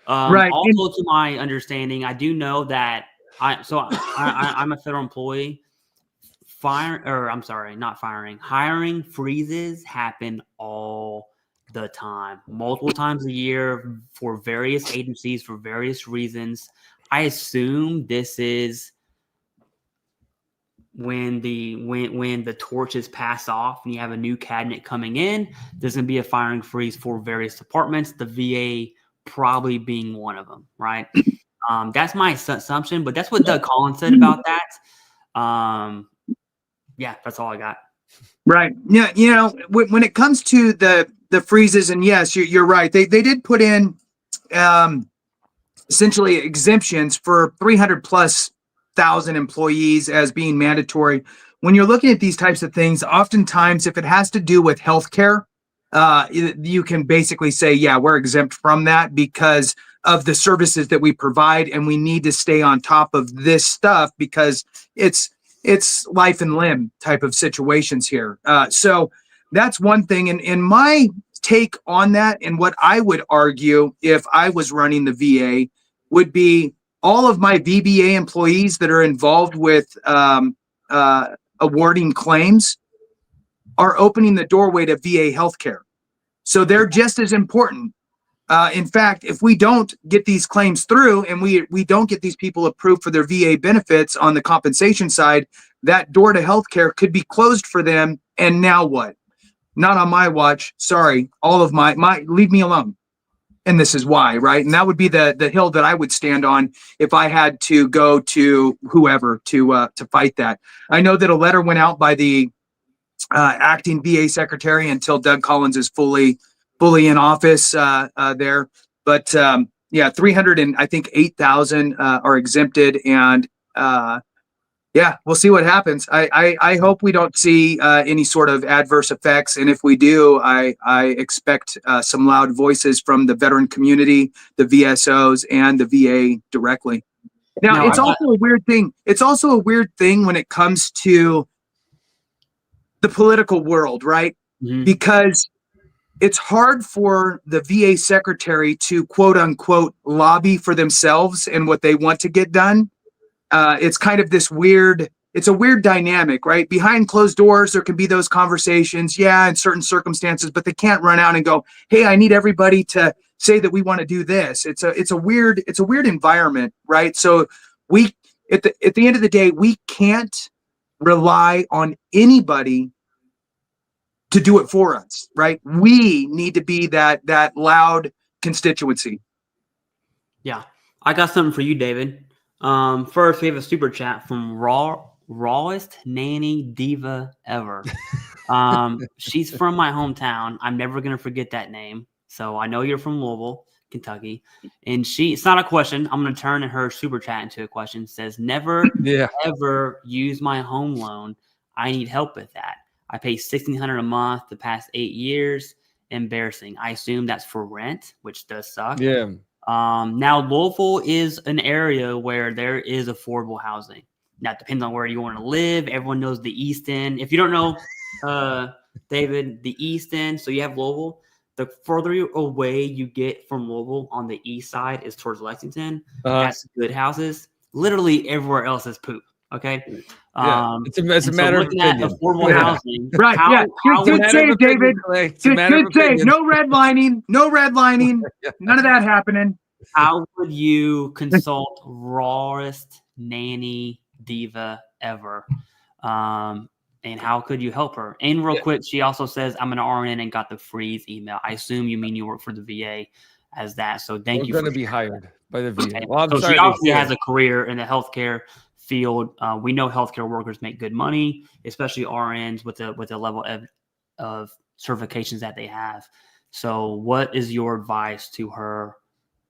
Right.
Also, to my understanding, I do know that I'm a federal employee. Hiring freezes happen all the time, multiple times a year for various agencies for various reasons. I assume this is when the torches pass off and you have a new cabinet coming in. There's going to be a firing freeze for various departments, the VA probably being one of them, right? That's my assumption, but that's what Doug Collins said about that. Yeah, that's all I got.
Right. Yeah. When it comes to the freezes, and yes, you're right. They did put in essentially exemptions for 300,000+ employees as being mandatory. When you're looking at these types of things, oftentimes, if it has to do with healthcare, you can basically say, yeah, we're exempt from that because of the services that we provide, and we need to stay on top of this stuff because it's life and limb type of situations here. So that's one thing. And my take on that, and what I would argue if I was running the VA, would be all of my VBA employees that are involved with awarding claims are opening the doorway to VA healthcare. So they're just as important. In fact, if we don't get these claims through and we don't get these people approved for their VA benefits on the compensation side, that door to healthcare could be closed for them. And now what? Not on my watch. Sorry, all of my leave me alone. And this is why, right? And that would be the hill that I would stand on if I had to go to whoever to fight that. I know that a letter went out by the acting VA secretary until Doug Collins is fully in office there. But yeah, 308,000 are exempted, and yeah, we'll see what happens. I hope we don't see any sort of adverse effects, and if we do, I expect some loud voices from the veteran community, the VSOs, and the VA directly. Now, it's also a weird thing. It's also a weird thing when it comes to the political world, right? Mm-hmm. Because it's hard for the VA secretary to quote unquote lobby for themselves and what they want to get done. It's kind of this weird, it's a weird dynamic, right? Behind closed doors, there can be those conversations, yeah, in certain circumstances, but they can't run out and go, hey, I need everybody to say that we want to do this. It's a weird environment, right? So we, at the end of the day, we can't rely on anybody to do it for us, right? We need to be that loud constituency.
Yeah, I got something for you, David. First, we have a super chat from rawest nanny diva ever. She's from my hometown. I'm never gonna forget that name. So I know you're from Louisville, Kentucky, and it's not a question. I'm gonna turn her super chat into a question. It says, never ever use my home loan. I need help with that. I pay $1,600 a month the past 8 years. Embarrassing. I assume that's for rent, which does suck.
Yeah.
Now Louisville is an area where there is affordable housing. Now it depends on where you want to live. Everyone knows the East End. If you don't know, David, the East End, so you have Louisville. The further away you get from Louisville on the east side is towards Lexington. That's good houses. Literally everywhere else is poop. Okay.
Yeah. It's a matter of opinion.
Affordable housing.
Right. Good save, David. Good save. No redlining. No redlining. None of that happening.
How would you consult rawest nanny diva ever? And how could you help her? And real quick, she also says, I'm an RN and got the freeze email. I assume you mean you work for the VA as that. So thank you.
We're going to be hired by the VA. Well,
so she obviously has a career in the healthcare field. We know healthcare workers make good money, especially RNs with the level of certifications that they have. So what is your advice to her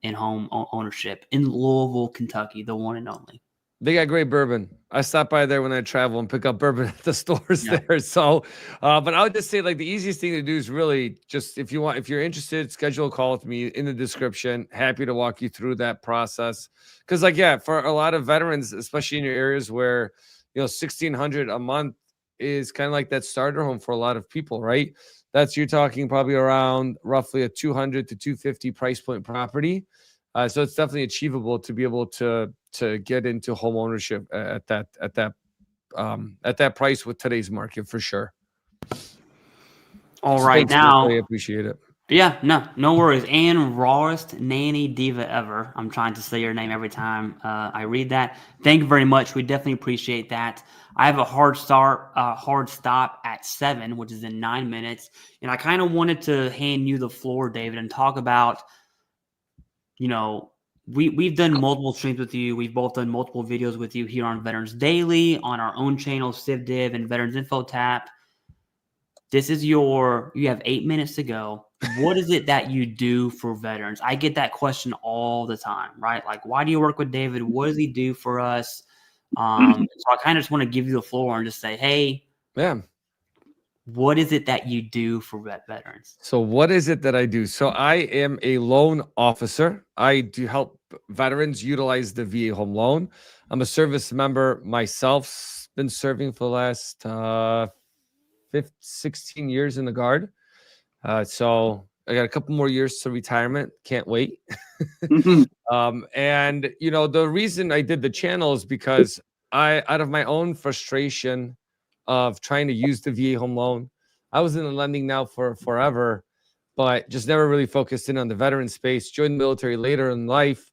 in home ownership in Louisville, Kentucky, the one and only?
They got great bourbon. I stop by there when I travel and pick up bourbon at the stores there. So, but I would just say like the easiest thing to do is really just if you're interested, schedule a call with me in the description. Happy to walk you through that process. Cause like, for a lot of veterans, especially in your areas where, $1,600 a month is kind of like that starter home for a lot of people, right? You're talking probably around roughly a $200 to $250 price point property. So it's definitely achievable to be able to get into home ownership at that price with today's market for sure.
All right, now
I appreciate it.
Yeah, no worries. And rawest nanny diva ever. I'm trying to say your name every time I read that. Thank you very much. We definitely appreciate that. I have a hard stop at 7, which is in 9 minutes, and I kind of wanted to hand you the floor, David, and talk about. We've done multiple streams with you. We've both done multiple videos with you here on Veterans Daily, on our own channel, TheCivDiv and Veterans Info Tap. This is you have 8 minutes to go. What is it that you do for veterans? I get that question all the time, right? Like, why do you work with David? What does he do for us? So I kind of just want to give you the floor and just say, hey, what is it that you do for veterans?
So what is it that I do? So I am a loan officer. I do help veterans utilize the VA home loan. I'm a service member myself, been serving for the last 16 years in the Guard. So I got a couple more years to retirement. Can't wait. And, the reason I did the channel is because out of my own frustration of trying to use the VA home loan. I was in the lending now for forever, but just never really focused in on the veteran space. Joined the military later in life,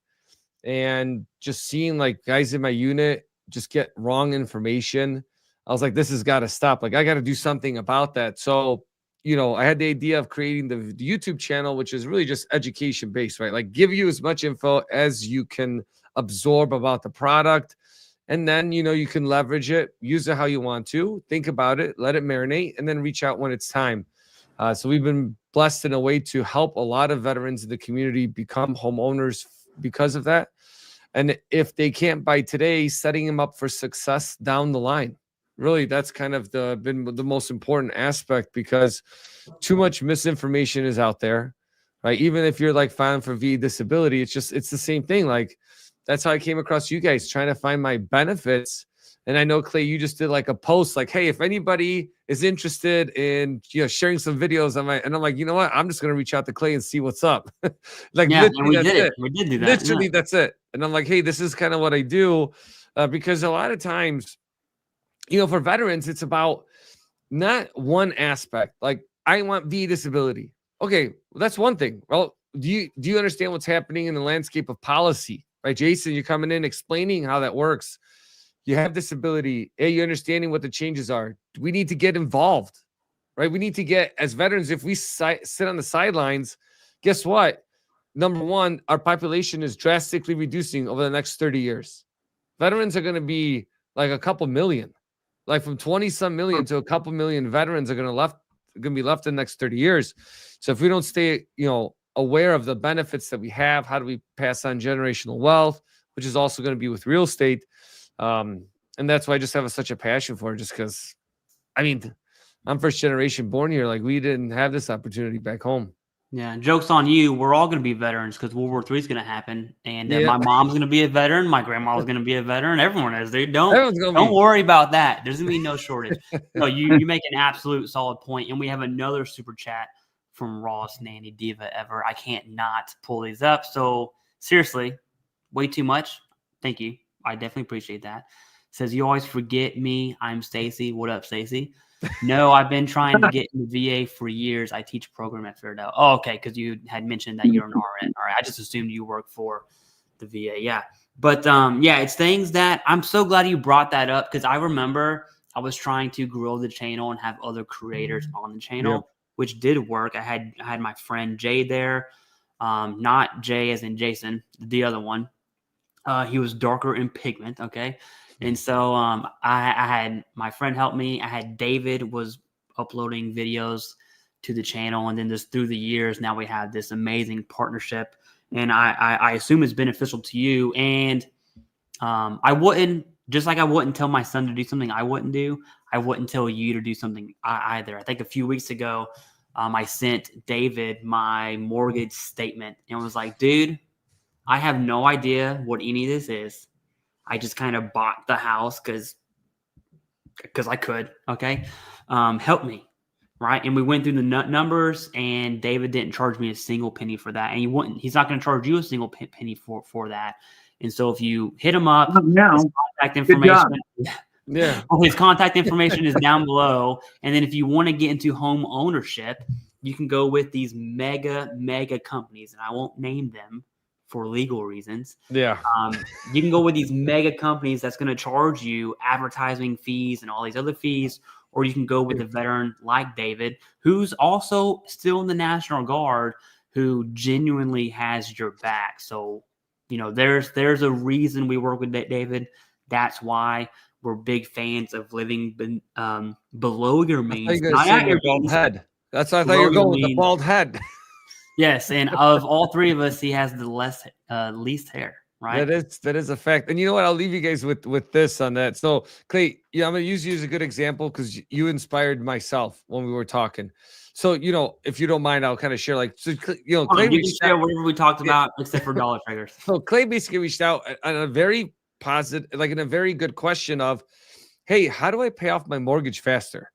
and just seeing like guys in my unit just get wrong information. I was like, this has got to stop. Like, I got to do something about that. So, I had the idea of creating the YouTube channel, which is really just education based, right? Like, give you as much info as you can absorb about the product. And then, you can leverage it, use it how you want to, think about it, let it marinate, and then reach out when it's time. So we've been blessed in a way to help a lot of veterans in the community become homeowners because of that. And if they can't buy today, setting them up for success down the line. Really, that's kind of been the most important aspect, because too much misinformation is out there, right? Even if you're like filing for VA disability, it's the same thing. Like, that's how I came across you guys, trying to find my benefits. And I know, Clay, you just did like a post like, hey, if anybody is interested in sharing some videos on and I'm like, you know what? I'm just going to reach out to Clay and see what's up. Like,
yeah, and we did it. We did do that.
Literally, that's it. And I'm like, hey, this is kind of what I do. Because a lot of times, for veterans, it's about not one aspect. Like, I want VA disability. Okay, well, that's one thing. Well, do you understand what's happening in the landscape of policy? Right, Jason, you're coming in explaining how that works. You have disability. You're understanding what the changes are. We need to get involved, right? We need to get, as veterans, if we sit on the sidelines, guess what? Number one, our population is drastically reducing over the next 30 years. Veterans are going to be like a couple million, like from 20-some million to a couple million veterans are going to be left in the next 30 years. So if we don't stay, aware of the benefits that we have, how do we pass on generational wealth, which is also going to be with real estate. And that's why I just have such a passion for it, just because, I'm first generation born here. Like we didn't have this opportunity back home.
Yeah, joke's on you. We're all going to be veterans because World War III is going to happen, and
Yeah.
my mom's going to be a veteran. My grandma's going to be a veteran. Everyone is. Dude,
Everyone's gonna
don't
be.
worry about that. There's going to be no shortage. No, you make an absolute solid point, and we have another super chat from Ross Nanny Diva Ever. I can't not pull these up. So seriously, way too much. Thank you. I definitely appreciate that. Says you always forget me. I'm Stacy. What up, Stacy? No, I've been trying to get into VA for years. I teach a program at Fairdown. Oh, okay, because you had mentioned that you're an RN. All right, I just assumed you work for the VA. Yeah, but yeah, it's things that I'm so glad you brought that up because I remember I was trying to grow the channel and have other creators on the channel, which did work. I had my friend Jay there, not Jay as in Jason, the other one. He was darker in pigment. Okay. And so I had my friend help me. I had David was uploading videos to the channel. And then just through the years, now we have this amazing partnership. And I assume it's beneficial to you. And I wouldn't, just like I wouldn't tell my son to do something I wouldn't do, I wouldn't tell you to do something either. I think a few weeks ago, I sent David my mortgage statement and was like, dude, I have no idea what any of this is. I just kind of bought the house because I could. Okay. Help me. Right. And we went through the numbers and David didn't charge me a single penny for that. And he's not going to charge you a single penny for that. And so if you hit him up, his contact information, his contact information is down below. And then if you want to get into home ownership, you can go with these mega companies, and I won't name them for legal reasons.
Yeah.
You can go with these mega companies that's going to charge you advertising fees and all these other fees, or you can go with a veteran like David, who's also still in the National Guard, who genuinely has your back. So, you know, there's a reason we work with David. That's why we're big fans of living below your means.
Not at your bald head. That's what I thought you were going with, the bald head.
Yes, and of all three of us, he has the least hair, right?
That is a fact. And you know what? I'll leave you guys with this on that. So, Clay, I'm going to use you as a good example because you inspired myself when we were talking. So, you know, if you don't mind, I'll kind of share Clay
you can share whatever we talked about except for dollar figures.
So Clay basically reached out on a very positive, like in a very good question of, hey, how do I pay off my mortgage faster?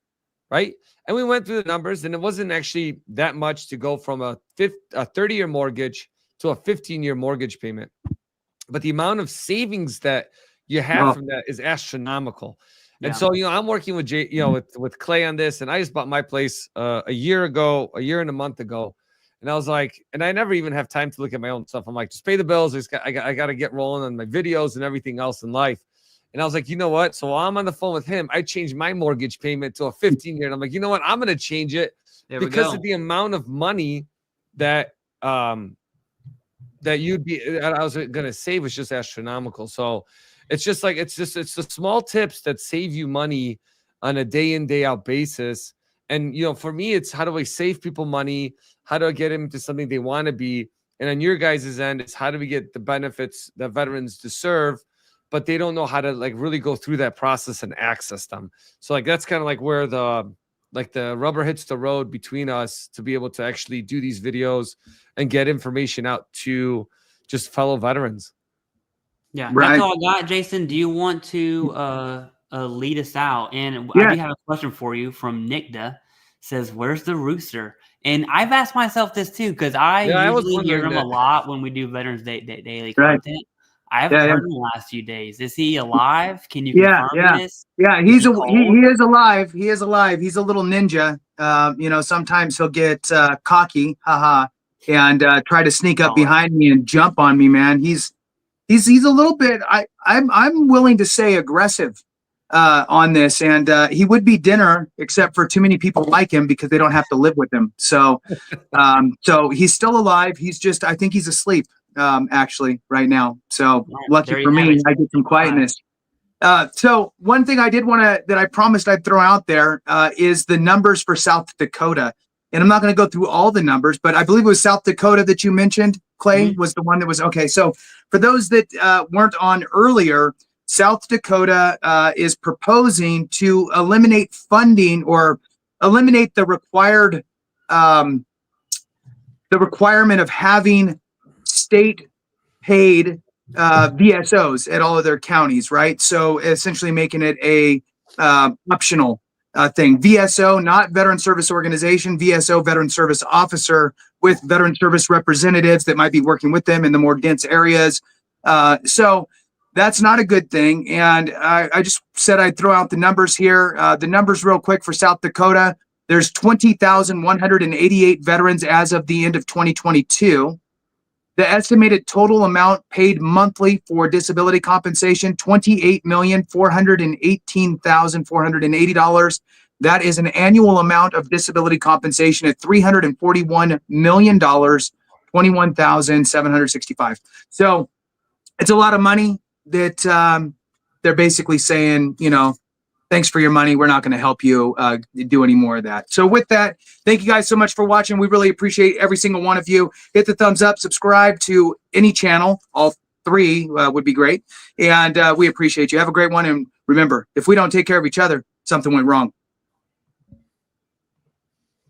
Right. And we went through the numbers and it wasn't actually that much to go from a 30-year mortgage to a 15-year mortgage payment. But the amount of savings that you have from that is astronomical. And so, you know, I'm working with Jay, you know, with Clay on this, and I just bought my place a year and a month ago. And I was like, and I never even have time to look at my own stuff. I'm like, just pay the bills. I got to get rolling on my videos and everything else in life. And I was like, you know what? So while I'm on the phone with him, I changed my mortgage payment to a 15-year. And I'm like, you know what? I'm going to change it because of the amount of money that you'd be, I was going to save was just astronomical. So it's just like, it's the small tips that save you money on a day in, day out basis. And, you know, for me, it's how do I save people money? How do I get them to something they want to be? And on your guys' end, it's how do we get the benefits that veterans deserve, but they don't know how to like really go through that process and access them. So like, that's kind of like where the rubber hits the road between us to be able to actually do these videos and get information out to just fellow veterans.
Yeah. That's all I got. Jason, do you want to lead us out? And I do have a question for you from Nikda. Says, where's the rooster? And I've asked myself this too, because I usually hear him a lot when we do Veterans Daily content. I haven't heard him the last few days. Is he alive? Can you confirm this?
Yeah, he is alive. He is alive. He's a little ninja. You know, sometimes he'll get cocky, and try to sneak up behind me and jump on me, man. He's a little bit, I'm willing to say aggressive on this, and he would be dinner except for too many people like him because they don't have to live with him. So so he's still alive. He's just, I think he's asleep actually right now. So lucky for me, I get some quietness. So one thing I did want to, that I promised I'd throw out there is the numbers for South Dakota. And I'm not going to go through all the numbers, but I believe it was South Dakota that you mentioned, Clay, was the one that was, okay. So for those that weren't on earlier, South Dakota is proposing to eliminate funding or eliminate the requirement of having state paid VSOs at all of their counties, right? So essentially making it a optional thing. VSO, not Veteran Service Organization, VSO, Veteran Service Officer, with Veteran Service representatives that might be working with them in the more dense areas. So that's not a good thing. And I just said I'd throw out the numbers here. The numbers real quick for South Dakota. There's 20,188 veterans as of the end of 2022. The estimated total amount paid monthly for disability compensation, $28,418,480. That is an annual amount of disability compensation at $341 million, $21,765. So it's a lot of money that they're basically saying, you know, thanks for your money. We're not going to help you do any more of that. So with that, thank you guys so much for watching. We really appreciate every single one of you. Hit the thumbs up, subscribe to any channel. All three would be great. And we appreciate you. Have a great one. And remember, if we don't take care of each other, something went wrong.